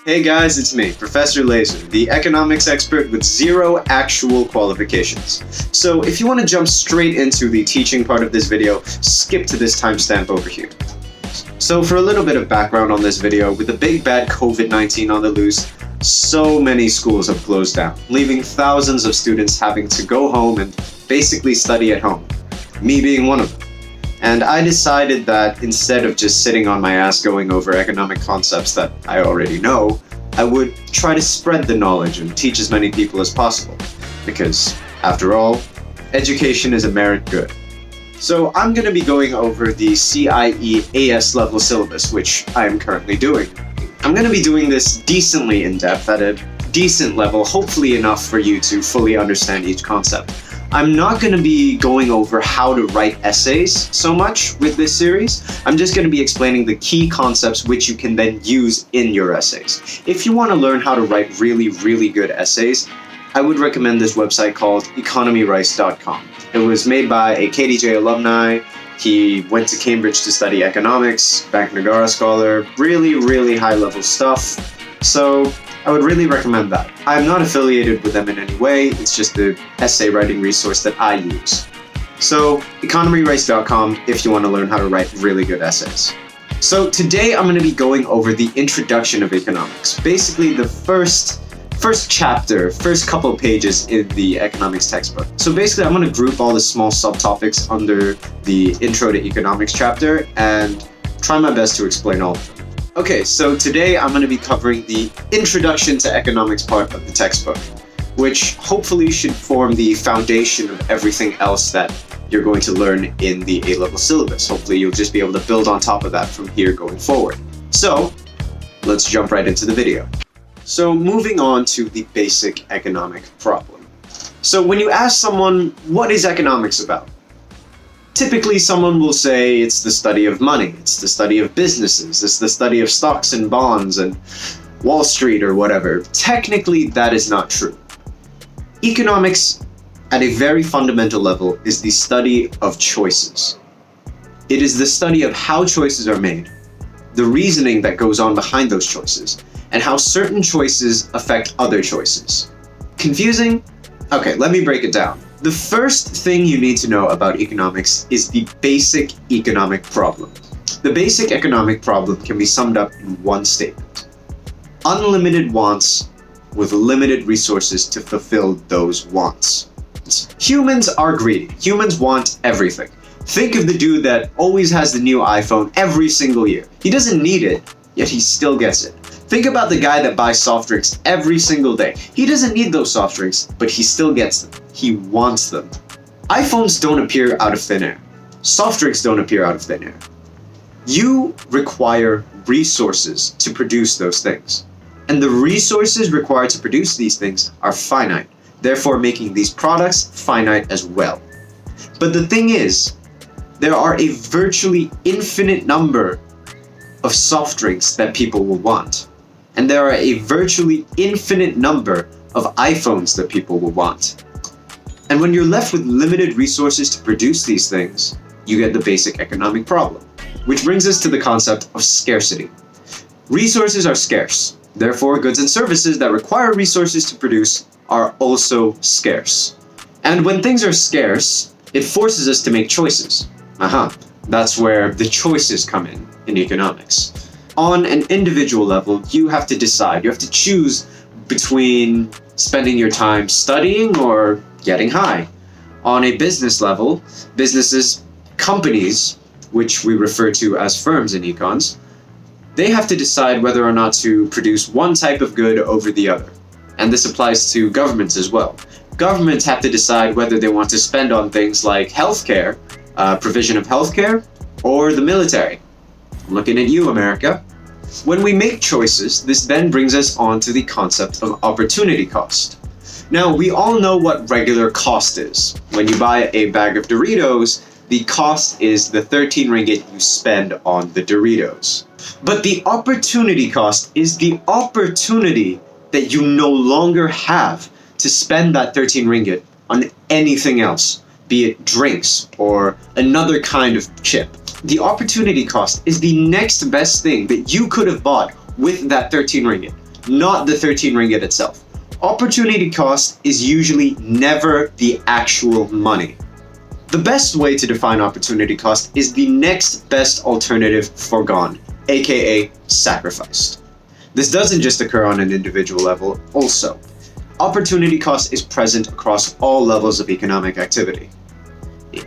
Hey guys, it's me, Professor Lazer, the economics expert with 0 actual qualifications. So if you want to jump straight into the teaching part of this video, skip to this timestamp over here. So for a little bit of background on this video, with the big bad COVID-19 on the loose, so many schools have closed down, leaving thousands of students having to go home and basically study at home, me being one of them. And I decided that instead of just sitting on my ass going over economic concepts that I already know, I would try to spread the knowledge and teach as many people as possible. Because, after all, education is a merit good. So I'm going to be going over the CIE AS Level Syllabus, which I am currently doing. I'm going to be doing this decently in depth at a decent level, hopefully enough for you to fully understand each concept. I'm not going to be going over how to write essays so much with this series. I'm just going to be explaining the key concepts which you can then use in your essays. If you want to learn how to write really good essays, I would recommend this website called economyrice.com. It was made by a KDJ alumni. He went to Cambridge to study economics, Bank Nagara scholar, really high level stuff. So I would really recommend that. I'm not affiliated with them in any way, it's just the essay writing resource that I use. So, economyrice.com if you want to learn how to write really good essays. So today I'm going to be going over the introduction of economics. Basically the first chapter, first couple pages in the economics textbook. So basically I'm going to group all the small subtopics under the intro to economics chapter and try my best to explain all of them. Okay, so today I'm going to be covering the introduction to economics part of the textbook, which hopefully should form the foundation of everything else that you're going to learn in the A-level syllabus. Hopefully you'll just be able to build on top of that from here going forward. So, let's jump right into the video. So moving on to the basic economic problem. So when you ask someone, what is economics about? Typically, someone will say it's the study of money, it's the study of businesses, it's the study of stocks and bonds and Wall Street or whatever. Technically, that is not true. Economics, at a very fundamental level, is the study of choices. It is the study of how choices are made, the reasoning that goes on behind those choices, and how certain choices affect other choices. Confusing? Okay, let me break it down. The first thing you need to know about economics is the basic economic problem. The basic economic problem can be summed up in one statement. Unlimited wants with limited resources to fulfill those wants. Humans are greedy. Humans want everything. Think of the dude that always has the new iPhone every single year. He doesn't need it, yet he still gets it. Think about the guy that buys soft drinks every single day. He doesn't need those soft drinks, but he still gets them. He wants them. iPhones don't appear out of thin air. Soft drinks don't appear out of thin air. You require resources to produce those things. And the resources required to produce these things are finite, therefore making these products finite as well. But the thing is, there are a virtually infinite number of soft drinks that people will want. And there are a virtually infinite number of iPhones that people will want. And when you're left with limited resources to produce these things, you get the basic economic problem. Which brings us to the concept of scarcity. Resources are scarce. Therefore, goods and services that require resources to produce are also scarce. And when things are scarce, it forces us to make choices. That's where the choices come in economics. On an individual level, you have to decide. You have to choose between spending your time studying or getting high. On a business level, businesses, companies, which we refer to as firms in Econs, they have to decide whether or not to produce one type of good over the other. And this applies to governments as well. Governments have to decide whether they want to spend on things like healthcare, provision of healthcare, or the military. I'm looking at you, America. When we make choices, this then brings us on to the concept of opportunity cost. Now, we all know what regular cost is. When you buy a bag of Doritos, the cost is the 13 ringgit you spend on the Doritos. But the opportunity cost is the opportunity that you no longer have to spend that 13 ringgit on anything else, be it drinks or another kind of chip. The opportunity cost is the next best thing that you could have bought with that 13 ringgit, not the 13 ringgit itself. Opportunity cost is usually never the actual money. The best way to define opportunity cost is the next best alternative foregone, aka sacrificed. This doesn't just occur on an individual level also. Opportunity cost is present across all levels of economic activity.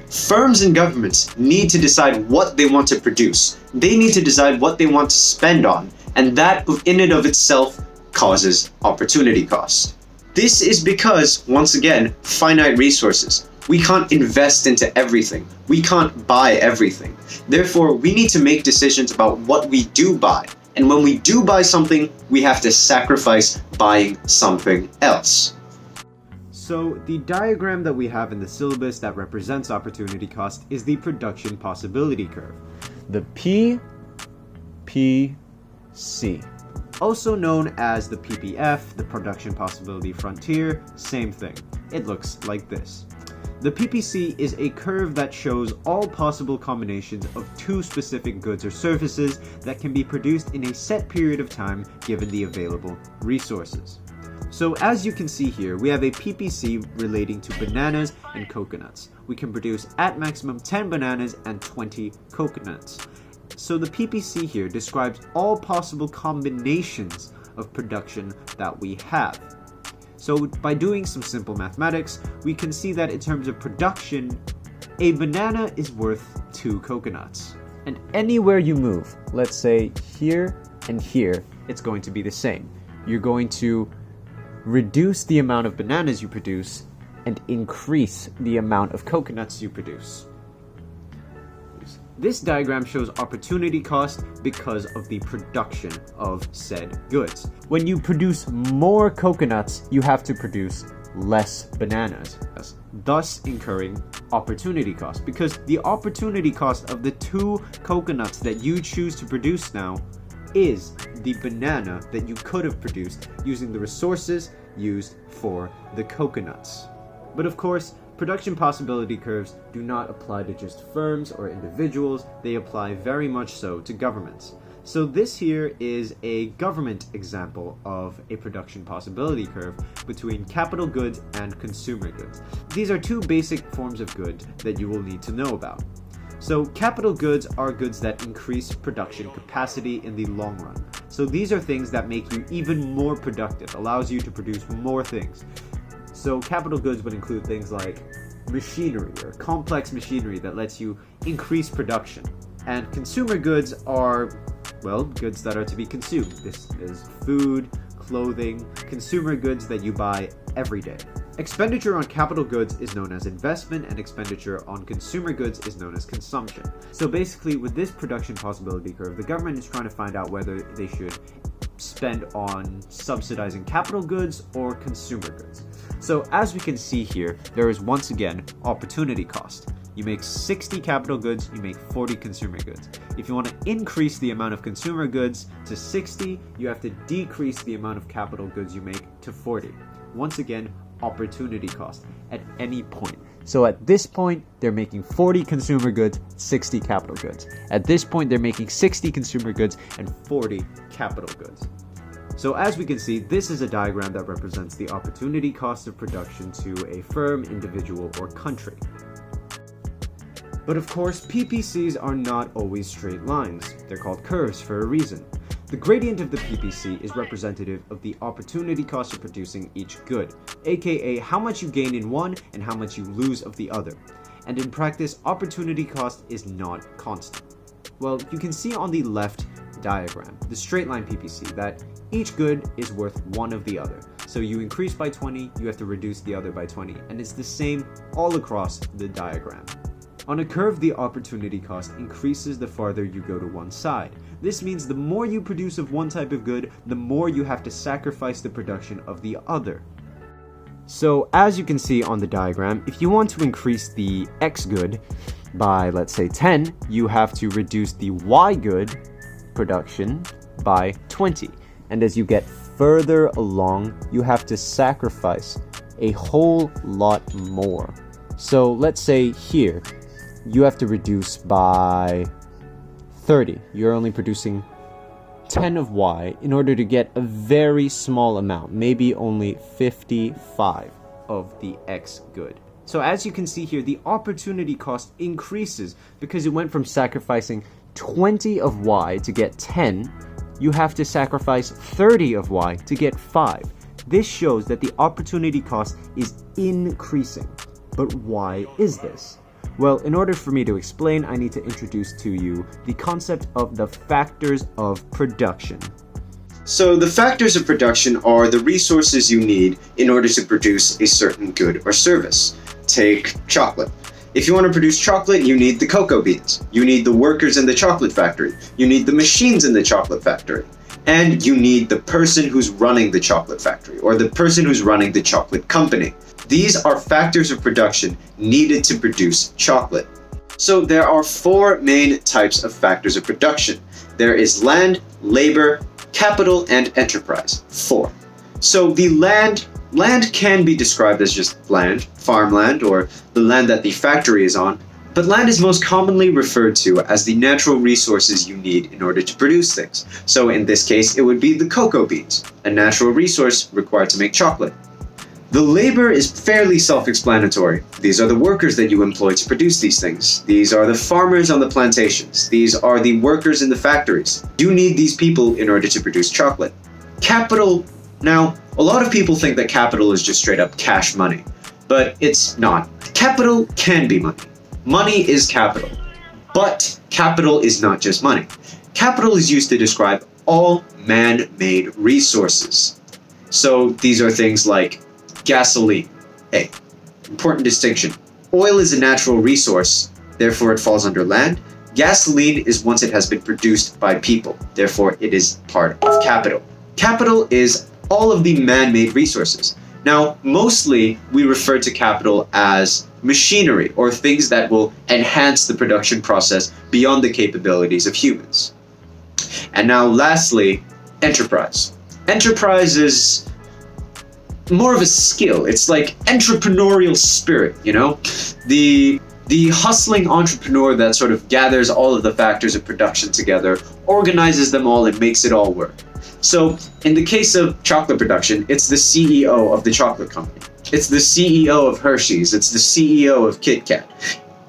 Firms and governments need to decide what they want to produce. They need to decide what they want to spend on, and that in and of itself causes opportunity cost. This is because, once again, finite resources. We can't invest into everything. We can't buy everything. Therefore, we need to make decisions about what we do buy. And when we do buy something, we have to sacrifice buying something else. So the diagram that we have in the syllabus that represents opportunity cost is the production possibility curve, the PPC. Also known as the PPF, the production possibility frontier, same thing. It looks like this. The PPC is a curve that shows all possible combinations of two specific goods or services that can be produced in a set period of time given the available resources. So as you can see here, we have a PPC relating to bananas and coconuts. We can produce at maximum 10 bananas and 20 coconuts. So the PPC here describes all possible combinations of production that we have. So by doing some simple mathematics, we can see that in terms of production, a banana is worth 2 coconuts. And anywhere you move, let's say here and here, it's going to be the same. You're going to reduce the amount of bananas you produce and increase the amount of coconuts you produce. This diagram shows opportunity cost because of the production of said goods. When you produce more coconuts, you have to produce less bananas, thus incurring opportunity cost, because the opportunity cost of the 2 coconuts that you choose to produce now is the banana that you could have produced using the resources used for the coconuts. But of course, production possibility curves do not apply to just firms or individuals, they apply very much so to governments. So this here is a government example of a production possibility curve between capital goods and consumer goods. These are 2 basic forms of goods that you will need to know about. So capital goods are goods that increase production capacity in the long run. So these are things that make you even more productive, allows you to produce more things. So capital goods would include things like machinery or complex machinery that lets you increase production. And consumer goods are, well, goods that are to be consumed. This is food, clothing, consumer goods that you buy every day. Expenditure on capital goods is known as investment, and expenditure on consumer goods is known as consumption. So basically, with this production possibility curve, the government is trying to find out whether they should spend on subsidizing capital goods or consumer goods. So as we can see here, there is once again opportunity cost. You make 60 capital goods, you make 40 consumer goods. If you want to increase the amount of consumer goods to 60, you have to decrease the amount of capital goods you make to 40. Once again, opportunity cost at any point. So at this point, they're making 40 consumer goods, 60 capital goods. At this point, they're making 60 consumer goods and 40 capital goods. So as we can see, this is a diagram that represents the opportunity cost of production to a firm, individual, or country. But of course, PPCs are not always straight lines. They're called curves for a reason. The gradient of the PPC is representative of the opportunity cost of producing each good, aka how much you gain in one and how much you lose of the other. And in practice, opportunity cost is not constant. Well, you can see on the left diagram, the straight line PPC, that each good is worth one of the other. So you increase by 20, you have to reduce the other by 20, and it's the same all across the diagram. On a curve, the opportunity cost increases the farther you go to one side. This means the more you produce of one type of good, the more you have to sacrifice the production of the other. So as you can see on the diagram, if you want to increase the X good by, let's say, 10, you have to reduce the Y good production by 20. And as you get further along, you have to sacrifice a whole lot more. So let's say here, you have to reduce by 30. You're only producing 10 of y in order to get a very small amount, maybe only 55 of the x good. So as you can see here, the opportunity cost increases because it went from sacrificing 20 of y to get 10, you have to sacrifice 30 of y to get 5. This shows that the opportunity cost is increasing. But why is this? Well, in order for me to explain, I need to introduce to you the concept of the factors of production. So the factors of production are the resources you need in order to produce a certain good or service. Take chocolate. If you want to produce chocolate, you need the cocoa beans. You need the workers in the chocolate factory. You need the machines in the chocolate factory. And you need the person who's running the chocolate factory, or the person who's running the chocolate company. These are factors of production needed to produce chocolate. So there are 4 main types of factors of production. There is land, labor, capital, and enterprise. 4. So the land can be described as just land, farmland, or the land that the factory is on, but land is most commonly referred to as the natural resources you need in order to produce things. So in this case, it would be the cocoa beans, a natural resource required to make chocolate. The labor is fairly self-explanatory. These are the workers that you employ to produce these things. These are the farmers on the plantations. These are the workers in the factories. You need these people in order to produce chocolate. Capital. Now, a lot of people think that capital is just straight up cash money, but it's not. Capital can be money. Money is capital. But capital is not just money. Capital is used to describe all man-made resources. So these are things like gasoline. A. Important distinction. Oil is a natural resource, therefore it falls under land. Gasoline is once it has been produced by people, therefore it is part of capital. Capital is all of the man-made resources. Now, mostly we refer to capital as machinery, or things that will enhance the production process beyond the capabilities of humans. And now lastly, enterprise. Enterprise is more of a skill. It's like entrepreneurial spirit, you know? The hustling entrepreneur that sort of gathers all of the factors of production together, organizes them all, and makes it all work. So in the case of chocolate production, it's the CEO of the chocolate company. It's the CEO of Hershey's. It's the CEO of Kit Kat.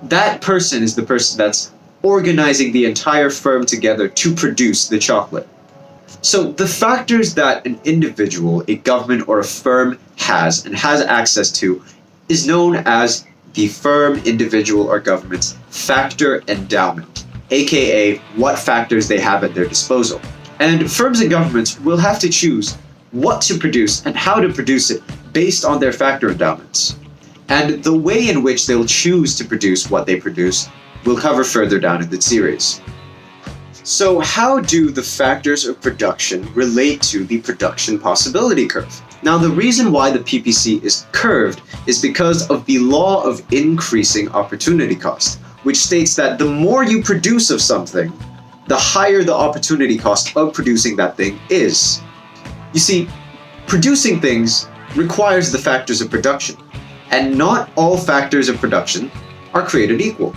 That person is the person that's organizing the entire firm together to produce the chocolate. So the factors that an individual, a government, or a firm has access to is known as the firm, individual, or government's factor endowment, aka what factors they have at their disposal. And firms and governments will have to choose what to produce and how to produce it based on their factor endowments. And the way in which they'll choose to produce what they produce we'll cover further down in the series. So how do the factors of production relate to the production possibility curve? Now, the reason why the PPC is curved is because of the law of increasing opportunity cost, which states that the more you produce of something, the higher the opportunity cost of producing that thing is. You see, producing things requires the factors of production, and not all factors of production are created equal.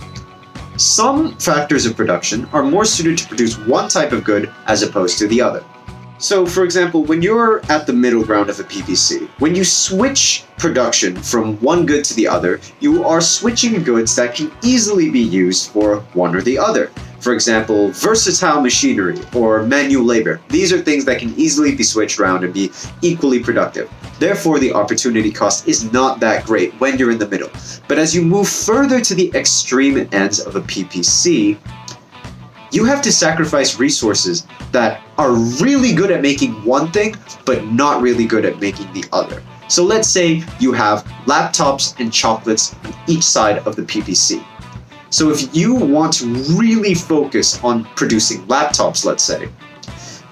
Some factors of production are more suited to produce one type of good as opposed to the other. So, for example, when you're at the middle ground of a PPC, when you switch production from one good to the other, you are switching goods that can easily be used for one or the other. For example, versatile machinery or manual labor. These are things that can easily be switched around and be equally productive. Therefore, the opportunity cost is not that great when you're in the middle. But as you move further to the extreme ends of a PPC, you have to sacrifice resources that are really good at making one thing, but not really good at making the other. So let's say you have laptops and chocolates on each side of the PPC. So if you want to really focus on producing laptops, let's say,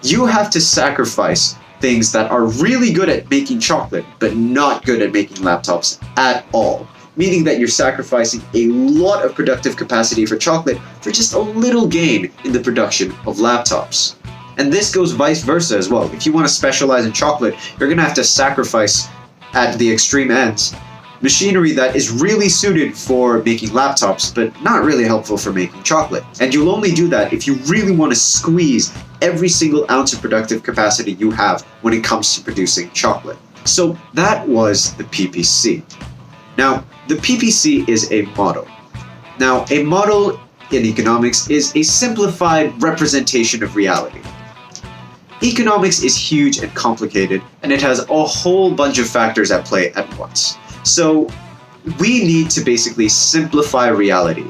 you have to sacrifice things that are really good at making chocolate, but not good at making laptops at all. Meaning that you're sacrificing a lot of productive capacity for chocolate for just a little gain in the production of laptops. And this goes vice versa as well. If you want to specialize in chocolate, you're going to have to sacrifice at the extreme ends Machinery that is really suited for making laptops, but not really helpful for making chocolate. And you'll only do that if you really want to squeeze every single ounce of productive capacity you have when it comes to producing chocolate. So that was the PPC. Now, the PPC is a model. Now, a model in economics is a simplified representation of reality. Economics is huge and complicated, and it has a whole bunch of factors at play at once. So we need to basically simplify reality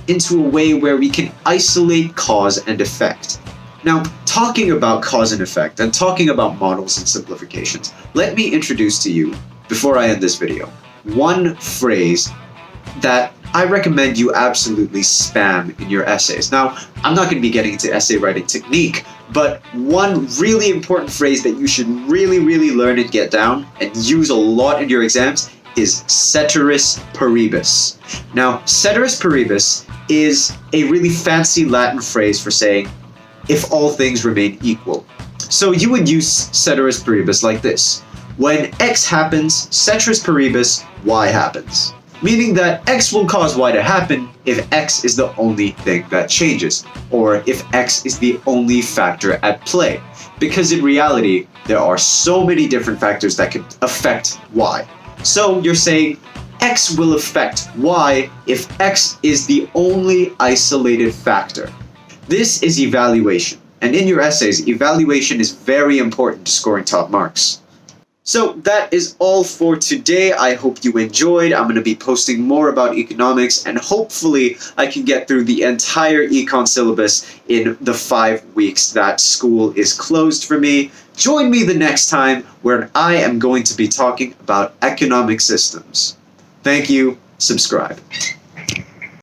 into a way where we can isolate cause and effect. Now, talking about cause and effect and talking about models and simplifications, let me introduce to you, before I end this video, one phrase that I recommend you absolutely spam in your essays. Now, I'm not going to be getting into essay writing technique, but one really important phrase that you should really learn and get down and use a lot in your exams is ceteris paribus. Now, ceteris paribus is a really fancy Latin phrase for saying, if all things remain equal. So you would use ceteris paribus like this. When X happens, ceteris paribus, Y happens. Meaning that X will cause Y to happen if X is the only thing that changes, or if X is the only factor at play. Because in reality, there are so many different factors that could affect Y. So you're saying X will affect Y if X is the only isolated factor. This is evaluation, and in your essays, evaluation is very important to scoring top marks. So that is all for today. I hope you enjoyed. I'm going to be posting more about economics, and hopefully I can get through the entire econ syllabus in the 5 weeks that school is closed for me. Join me the next time where I am going to be talking about economic systems. Thank you. Subscribe.